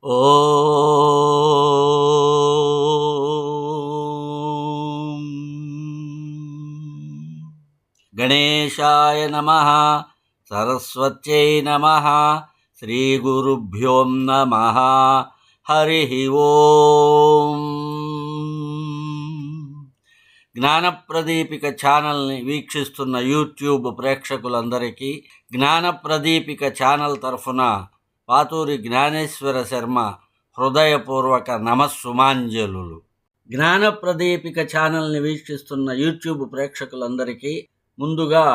ఓం గణేశాయ నమః సరస్వత్యై నమః శ్రీగురుభ్యో నమః హరి ఓం. జ్ఞానప్రదీపిక ఛానల్ని వీక్షిస్తున్న యూట్యూబ్ ప్రేక్షకులందరికీ జ్ఞానప్రదీపిక ఛానల్ తరఫున పాతూరి జ్ఞానేశ్వర శర్మ హృదయపూర్వక నమస్సుమాంజలులు. జ్ఞానప్రదీపిక ఛానల్ని వీక్షిస్తున్న యూట్యూబ్ ప్రేక్షకులందరికీ ముందుగా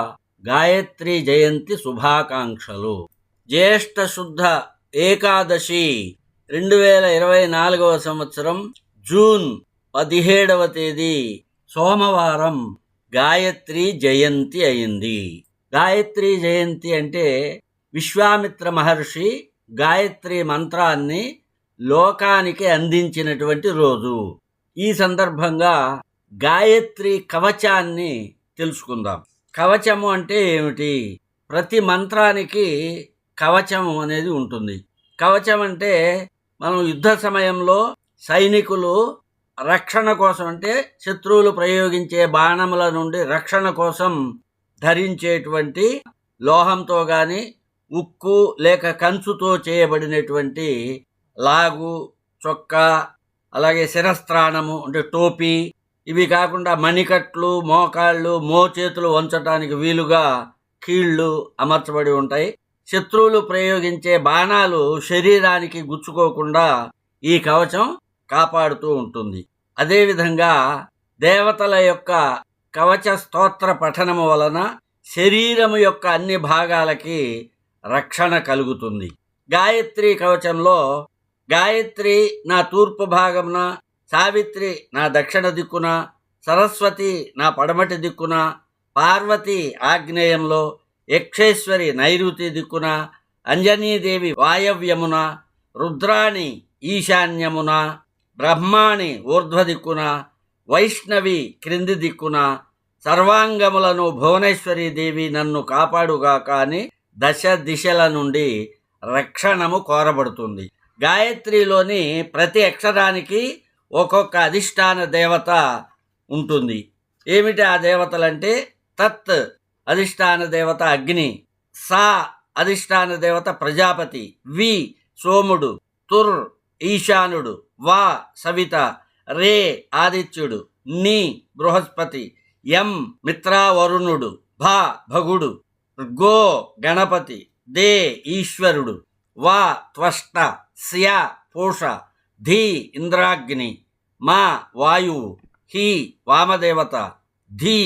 గాయత్రి జయంతి శుభాకాంక్షలు. జ్యేష్ఠ శుద్ధ ఏకాదశి 2024 సంవత్సరం జూన్ 17వ తేదీ సోమవారం గాయత్రి జయంతి అయింది. గాయత్రి జయంతి అంటే విశ్వామిత్ర మహర్షి గాయత్రి మంత్రాన్ని లోకానికి అందించినటువంటి రోజు. ఈ సందర్భంగా గాయత్రి కవచాన్ని తెలుసుకుందాం. కవచము అంటే ఏమిటి? ప్రతి మంత్రానికి కవచము అనేది ఉంటుంది. కవచం అంటే మనం యుద్ధ సమయంలో సైనికులు రక్షణ కోసం, అంటే శత్రువులు ప్రయోగించే బాణముల నుండి రక్షణ కోసం ధరించేటువంటి లోహంతో కానీ ఉక్కు లేక కంచుతో చేయబడినటువంటి లాగు, చొక్కా, అలాగే శిరస్త్రాణము అంటే టోపీ, ఇవి కాకుండా మణికట్లు, మోకాళ్ళు, మోచేతులు వంచటానికి వీలుగా కీళ్ళు అమర్చబడి ఉంటాయి. శత్రువులు ప్రయోగించే బాణాలు శరీరానికి గుచ్చుకోకుండా ఈ కవచం కాపాడుతూ ఉంటుంది. అదేవిధంగా దేవతల యొక్క కవచ స్తోత్ర పఠనము వలన శరీరము యొక్క అన్ని భాగాలకి రక్షణ కలుగుతుంది. గాయత్రి కవచంలో గాయత్రి నా తూర్పు భాగమున, సావిత్రి నా దక్షిణ దిక్కున, సరస్వతి నా పడమటి దిక్కున, పార్వతి ఆగ్నేయంలో, యక్షేశ్వరి నైరుతి దిక్కున, అంజనీదేవి వాయవ్యమున, రుద్రాణి ఈశాన్యమున, బ్రహ్మాణి ఊర్ధ్వ దిక్కున, వైష్ణవి క్రింది దిక్కున, సర్వాంగములను భువనేశ్వరి దేవి నన్ను కాపాడుగాక అని దశ దిశల నుండి రక్షణము కోరబడుతుంది. గాయత్రిలోని ప్రతి అక్షరానికి ఒక్కొక్క అధిష్టాన దేవత ఉంటుంది. ఏమిటి ఆ దేవతలంటే, తత్ అధిష్టాన దేవత అగ్ని, సా అధిష్టాన దేవత ప్రజాపతి, వి సోముడు, తుర్ ఈశానుడు, వా సవిత, రే ఆదిత్యుడు, ని బృహస్పతి, యం మిత్రావరుణుడు, భా భగుడు, గో గణపతి, దే ఈశ్వరుడు, వా త్వష్ట, స్య పూష, ధీ ఇంద్రాగ్ని, మా వాయువు, హి వామదేవత, ధీ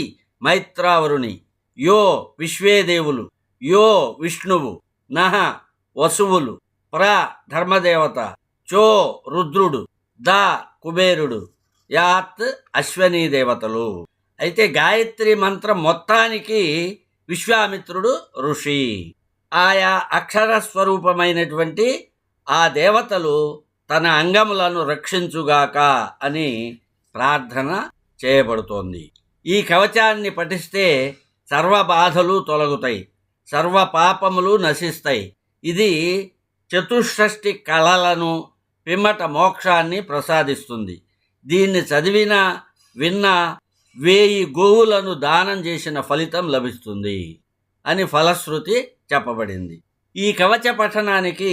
మైత్రావరుణి, యో విశ్వేదేవులు, యో విష్ణువు, నహ వసువులు, ప్ర ధర్మదేవత, చో రుద్రుడు, ద కుబేరుడు, యాత్ అశ్వనీ దేవతలు. అయితే గాయత్రి మంత్రం మొత్తానికి విశ్వామిత్రుడు ఋషి. ఆయా అక్షర స్వరూపమైనటువంటి ఆ దేవతలు తన అంగములను రక్షించుగాక అని ప్రార్థన చేయబడుతోంది. ఈ కవచాన్ని పఠిస్తే సర్వ బాధలు తొలగుతాయి, సర్వ పాపములు నశిస్తాయి. ఇది చతుషష్ఠి కళలను, పిమ్మట మోక్షాన్ని ప్రసాదిస్తుంది. దీన్ని చదివినా విన్నా 1000 గోవులను దానం చేసిన ఫలితం లభిస్తుంది అని ఫలశ్రుతి చెప్పబడింది. ఈ కవచ పఠనానికి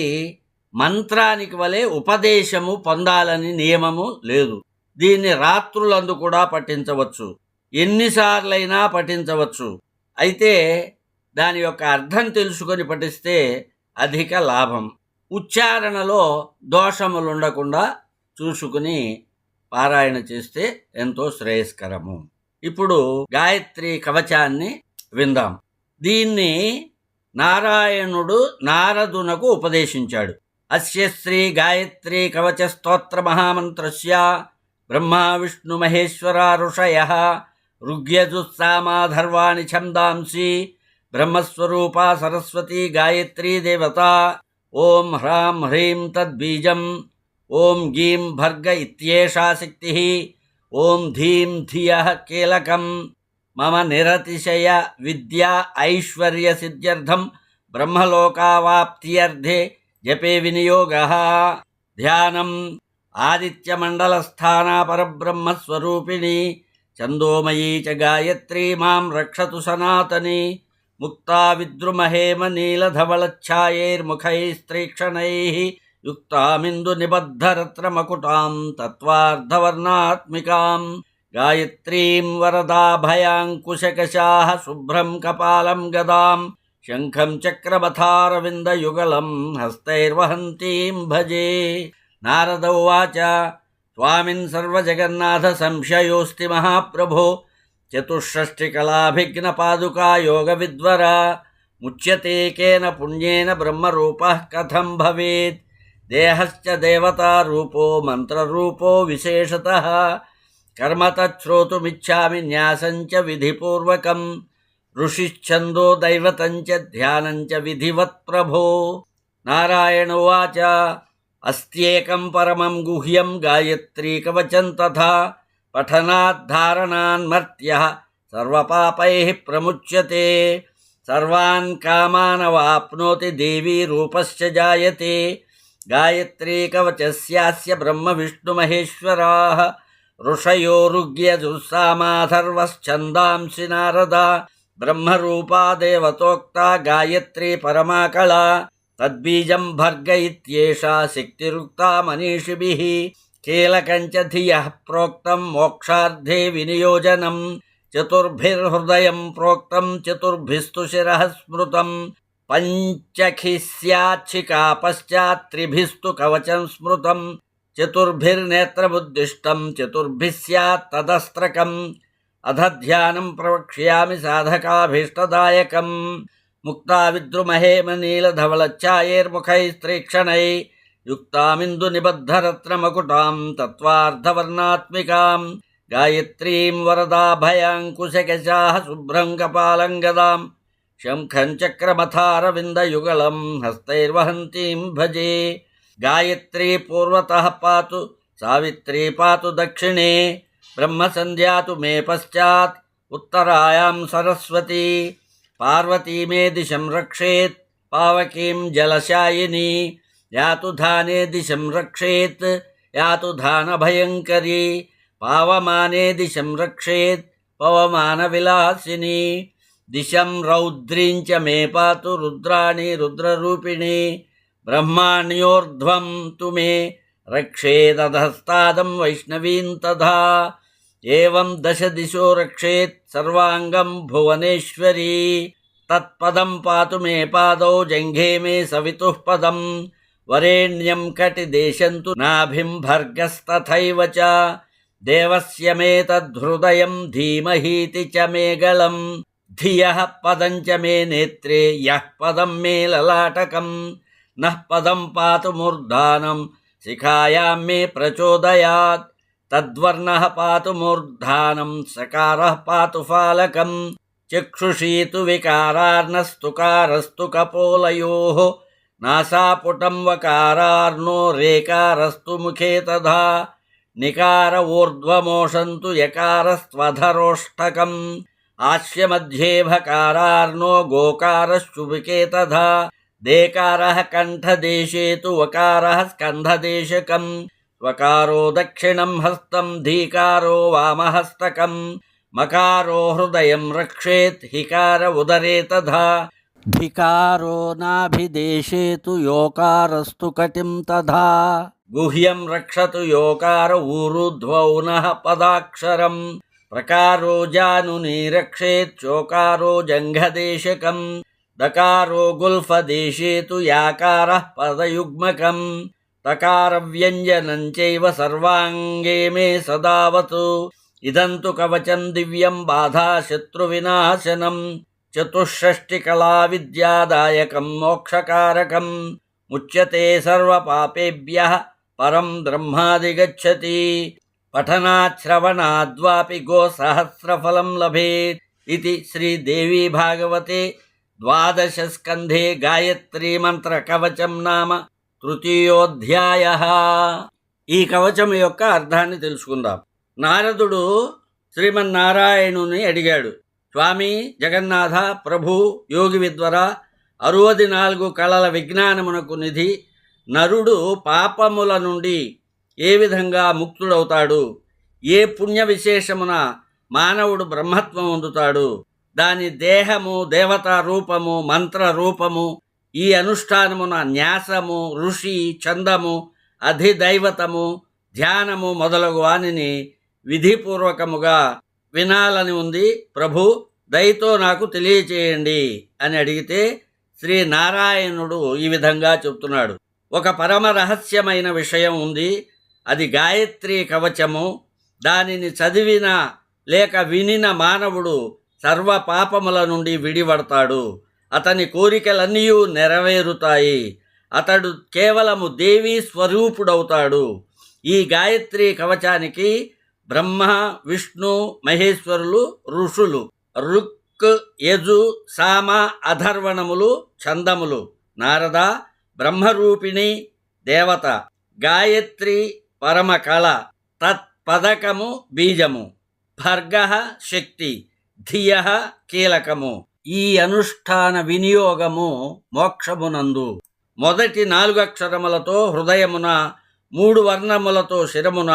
మంత్రానికి వలె ఉపదేశము పొందాలని నియమము లేదు. దీన్ని రాత్రులందు కూడా పఠించవచ్చు, ఎన్నిసార్లైనా పఠించవచ్చు. అయితే దాని యొక్క అర్థం తెలుసుకొని పఠిస్తే అధిక లాభం. ఉచ్చారణలో దోషములు ఉండకుండా చూసుకుని పారాయణ చేస్తే ఎంతో శ్రేయస్కరము. ఇప్పుడు గాయత్రి కవచాన్ని విందాం. దీన్ని నారాయణుడు నారదునకు ఉపదేశించాడు. అస్య శ్రీ గాయత్రి కవచ స్తోత్ర మహామంత్రస్య బ్రహ్మ విష్ణు మహేశ్వర ఋషయః ఋగ్యజుస్సామాధర్వాణి ఛందాంసి బ్రహ్మస్వరూపా సరస్వతి గాయత్రీ దేవత. ఓం హ్రాం హ్రీం తద్బీజం. ఓం గీం భర్గ ఇత్యేషా శక్తి. ఓం ధీం ధియః కీలకం. మమ నిరతిశయ విద్యా ఐశ్వర్య సిద్ధ్యర్థం బ్రహ్మలోకావాప్త్యర్థే జపే వినియోగః. ధ్యానం ఆదిత్యమండలస్థానా పరబ్రహ్మస్వరూపిణి చందోమయీ చ గాయత్రీ మాం రక్షతు సనాతని ముక్తా విద్రుమహేమ నీలధవళఛాయైర్ముఖైస్త్రీక్షణైః యుక్తామిందు నిబద్ధరత్నమకుటాం తత్వార్ధవర్ణాత్మికాం గాయత్రీం వరదాభయాంకుశకశాః శుభ్రం కపాలం గదాం శంఖం చక్రమథారవిందయుగళం హస్తైర్వహంతీం భజే. నారద ఉవాచ స్వామిన్ సర్వజగన్నాథ సంశయోస్తి మహాప్రభో చతుషష్టికళాభిఘ్నపాదుకా యోగ విద్వర ముచ్యతే కేన పుణ్యేన బ్రహ్మరూపః కథం భవేత్ దేహశ్చ దేవతారూపో మంత్రరూపో విశేషతః కర్మ తచ్శ్రోతుమిచ్ఛామి న్యాసంచ విధిపూర్వకం ఋషిశ్చందో దైవతంచ ధ్యానంచ విధివత్ ప్రభో. నారాయణ ఉవాచ అస్త్యేకం పరమం గుహ్యం గాయత్రీ కవచం తథా పఠనాద్ధారణాన్మర్త్యః సర్వపాపైః ప్రముచ్యతే సర్వాన్ కామానవాప్నోతి దేవీ రూపశ్చ జాయతే. గాయత్రీ కవచస్యాస్య బ్రహ్మ విష్ణు మహేశ్వరాః ఋషయో ఋగ్యజుస్సామాథర్వశ్చందాంసి నారద బ్రహ్మరూపా దేవతోక్తా గాయత్రీ పరమా కళా తద్బీజం భర్గ ఇత్యేషా శక్తిరుక్తా మనీషిభిః కీలకంచ ధియః ప్రోక్తం మోక్షార్థే వినియోజనం చతుర్భిర్హృదయం ప్రోక్తం చతుర్భిస్తు శిరః స్మృతం పంచఖిస్యాచ్చికా పశ్చాత్ త్రిభిస్తు కవచం స్మృతం చతుర్భిర్నేత్రముద్దిష్టం చతుర్భిః స్యాత్ తదస్త్రకం అధ ధ్యానం ప్రవక్ష్యామి సాధకాభీష్టదాయకం. ముక్తా విద్రుమహేమ నీలధవళఛాయైర్ముఖైస్త్రీక్షణైః యుక్తామిందు నిబద్ధరత్నమకుటాం తత్వార్ధవర్ణాత్మికాం గాయత్రీం వరదాభయాంకుశకశాః శుభ్రం కపాలం గదాం శంఖం చక్రమథారవిందయుగళం హస్తైర్వహంతీం భజే. గాయత్రీ పూర్వతః పాతు సావిత్రీ పాతు దక్షిణే బ్రహ్మసంధ్యా తు మే పశ్చాత్ ఉత్తరాయాం సరస్వతీ పార్వతీ మే దిశం రక్షేత్ పావకీం జలశాయినీ యాతు ధానే దిశం రక్షేత్ యాతు ధానభయంకరీ పావమానే దిశం రక్షేత్ పవమాన విలాసిని దిశం రౌద్రీం చ మే పాతు రుద్రాణి రుద్రరూపిణి బ్రహ్మాణ్యోర్ధ్వం తు మే రక్షేదధస్తాదం వైష్ణవీం తథా ఏవం దశ దిశో రక్షేత్ సర్వాంగం భువనేశ్వరీ తత్పదం పాతు మే పాదౌ జంఘే మే సవితుః పదం వరేణ్యం కటిదేశం తు నాభిం భర్గస్తథైవ చ దేవస్య మే తద్ధృదయం ధీమహీతి చ మే గళం ధియః పదం చ మే నేత్రే యః పదం మే లలాటకం నః పదం పాతు మూర్ధానం శిఖాయాం మే ప్రచోదయాత్ తద్వర్ణః పాతు మూర్ధానం సకారః పాతు ఫాలకం చక్షుషీ తు వికారార్ణస్తుకారస్తు కపోలయోః నాసాపుటం వకారార్ణో రేకారస్తు ముఖే తథా నికార ఊర్ధ్వమోషం తు యకారస్త్వధరోష్టకం ఆస్యమధ్యే భకారార్ణో గోకారశ్చుబికే తథా దేకారః కంఠదేశే తు వకారః స్కంధదేశకం వకారో దక్షిణం హస్తం ధీకారో వామహస్తకం మకారో హృదయం రక్షేత్ హికార ఉదరే తథా ధికారో నాభిదేశే తు యోకారస్తు కటిం తథా గుహ్యం రక్షతు యోకార ఊరుధ్వౌనః పదాక్షరం ప్రకారో జానుని రక్షేత్ చోకారో జంఘదేశకం దకారో గుల్ఫదేశే తు యాకారః పదయుగ్మకం తకార వ్యంజనం చైవ సర్వాంగే మే సదావతు ఇదం తు కవచం దివ్యం బాధా శత్రువినాశనం చతుషష్టికళా విద్యాదాయకం మోక్షకారకం ముచ్యతే సర్వపాపేభ్యః పరం బ్రహ్మాదిగచ్చతి పఠనాత్ శ్రవణాద్వాపి గోసహస్రఫలం లభేత్. ఇది శ్రీదేవీ భాగవతే ద్వాదశ స్కంధే గాయత్రీ మంత్ర కవచం నామ తృతీయోధ్యాయః. ఈ కవచం యొక్క అర్థాన్ని తెలుసుకుందాం. నారదుడు శ్రీమన్నారాయణుని అడిగాడు, స్వామి జగన్నాథ ప్రభు యోగి విద్వర 64 కళల విజ్ఞానమునకు నిధి నరుడు పాపముల నుండి ఏ విధంగా ముక్తుడవుతాడు, ఏ పుణ్య విశేషమున మానవుడు బ్రహ్మత్వం పొందుతాడు, దాని దేహము, దేవతా రూపము, మంత్ర రూపము, ఈ అనుష్ఠానమున న్యాసము, ఋషి, చందము, అధిదైవతము, ధ్యానము మొదలగు వానిని విధిపూర్వకముగా వినాలని ఉంది ప్రభు, దయతో నాకు తెలియచేయండి అని అడిగితే శ్రీనారాయణుడు ఈ విధంగా చెప్తున్నాడు. ఒక పరమ రహస్యమైన విషయం ఉంది, అది గాయత్రీ కవచము. దానిని చదివిన లేక వినిన మానవుడు సర్వ పాపముల నుండి విడిపడతాడు. అతని కోరికలన్నీ నెరవేరుతాయి. అతడు కేవలము దేవీ స్వరూపుడవుతాడు. ఈ గాయత్రీ కవచానికి బ్రహ్మ, విష్ణు, మహేశ్వరులు ఋషులు, రుక్, యజు, సామ, అధర్వణములు ఛందములు, నారద బ్రహ్మరూపిణి దేవత, గాయత్రి పరమ కళ, తత్పదకము బీజము, భర్గ శక్తి, ధియ కీలకము. ఈ అనుష్ఠాన వినియోగము మోక్షమునందు మొదటి 4 అక్షరములతో హృదయమున, 3 వర్ణములతో శిరమున,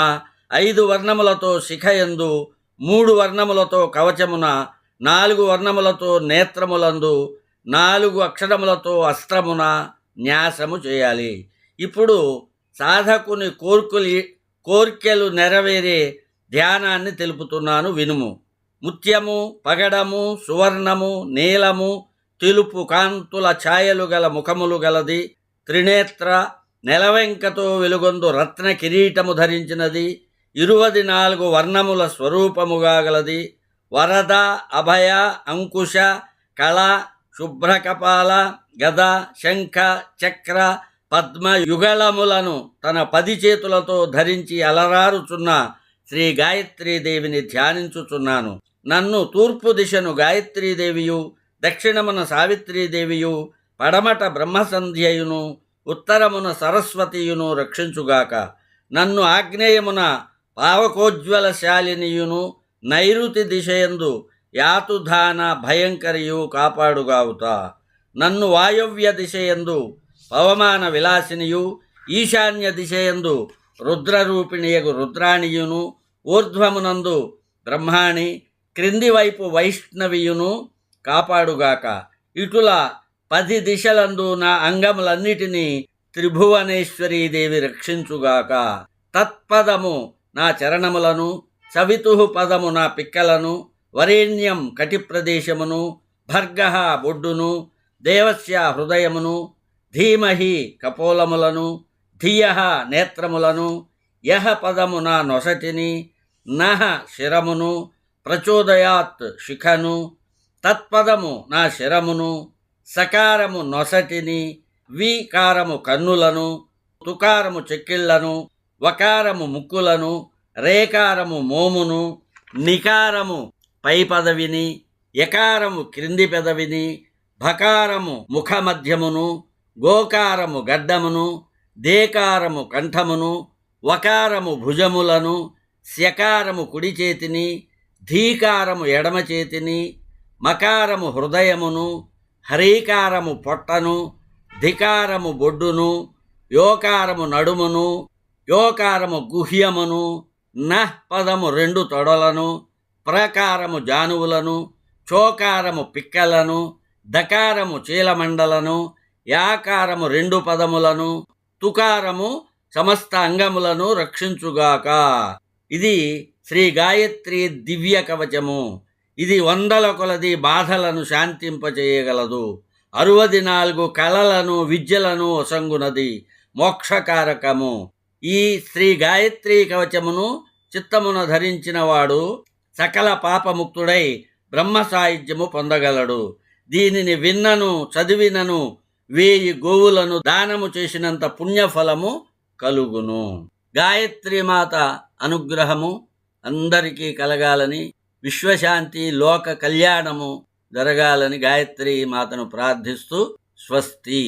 5 వర్ణములతో శిఖయందు, 3 వర్ణములతో కవచమున, 4 వర్ణములతో నేత్రములందు, 4 అక్షరములతో అస్త్రమున న్యాసము చేయాలి. ఇప్పుడు సాధకుని కోర్కెలు నెరవేరే ధ్యానాన్ని తెలుపుతున్నాను, వినుము. ముత్యము, పగడము, సువర్ణము, నీలము, తెలుపు కాంతుల ఛాయలు గల ముఖములు గలది, త్రినేత్ర, నెలవెంకతో వెలుగొందు రత్న కిరీటము ధరించినది, 24 వర్ణముల స్వరూపముగా గలది, వరద, అభయ, అంకుశ, కళ, శుభ్రకపాల, గద, శంఖ, చక్ర, పద్మ యుగళములను తన 10 చేతులతో ధరించి అలరారుచున్న శ్రీ గాయత్రీదేవిని ధ్యానించుచున్నాను. నన్ను తూర్పు దిశను గాయత్రీదేవియు, దక్షిణమున సావిత్రీదేవియు, పడమట బ్రహ్మసంధ్యయును, ఉత్తరమున సరస్వతియును రక్షించుగాక. నన్ను ఆగ్నేయమున పావకోజ్వల శాలినియును, నైరుతి దిశయందు యాతుధాన భయంకరియు కాపాడుగావుత. నన్ను వాయవ్య దిశయందు పవమాన విలాసినియు, ఈశాన్య దిశయందు రుద్రరూపిణియగు రుద్రాణియును, ఊర్ధ్వమునందు బ్రహ్మాణి, క్రింది వైపు వైష్ణవియును కాపాడుగాక. ఇటుల 10 దిశలందు నా అంగములన్నిటినీ త్రిభువనేశ్వరీదేవి రక్షించుగాక. తత్పదము నా చరణములను, సవితుః పదము నా పిక్కలను, వరేణ్యం కటిప్రదేశమును, భర్గః బొడ్డును, దేవస్య హృదయమును, ధీమహి కపోలములను, ధియః నేత్రములను, యః పదము నా నొసటిని, నః శిరమును, ప్రచోదయాత్ శిఖను, తత్పదము నా శిరమును, సకారము నొసటిని, వికారము కన్నులను, తుకారము చెక్కిళ్లను, వకారము ముక్కులను, రేకారము మోమును, నికారము పై పదవిని, యకారము క్రింది పెదవిని, భకారము ముఖమధ్యమును, గోకారము గడ్డమును, దేకారము కంఠమును, వకారము భుజములను, స్యకారము కుడి చేతిని, ధీకారము ఎడమ చేతిని, మకారము హృదయమును, హరీకారము పొట్టను, ధికారము బొడ్డును, యోకారము నడుమును, యోకారము గుహ్యమును, నః పదము 2 తొడలను, ప్రకారము జానువులను, చోకారము పిక్కలను, దకారము చీలమండలను, యాకారము 2 పదములను, తుకారము సమస్త అంగములను రక్షించుగాక. ఇది శ్రీ గాయత్రి దివ్య కవచము. ఇది 100ల కొలది బాధలను శాంతింపచేయగలదు. 64 కళలను, విద్యలను ఒసంగునది. మోక్షకారకము. ఈ శ్రీ గాయత్రీ కవచమును చిత్తమున ధరించిన వాడు సకల పాపముక్తుడై బ్రహ్మ సాయుధ్యము పొందగలడు. దీనిని విన్నను, చదివినను 1000 గోవులను దానము చేసినంత పుణ్యఫలము కలుగును. గాయత్రీమాత అనుగ్రహము అందరికీ కలగాలని, విశ్వశాంతి, లోక కళ్యాణము జరగాలని గాయత్రీ మాతను ప్రార్థిస్తూ స్వస్తి.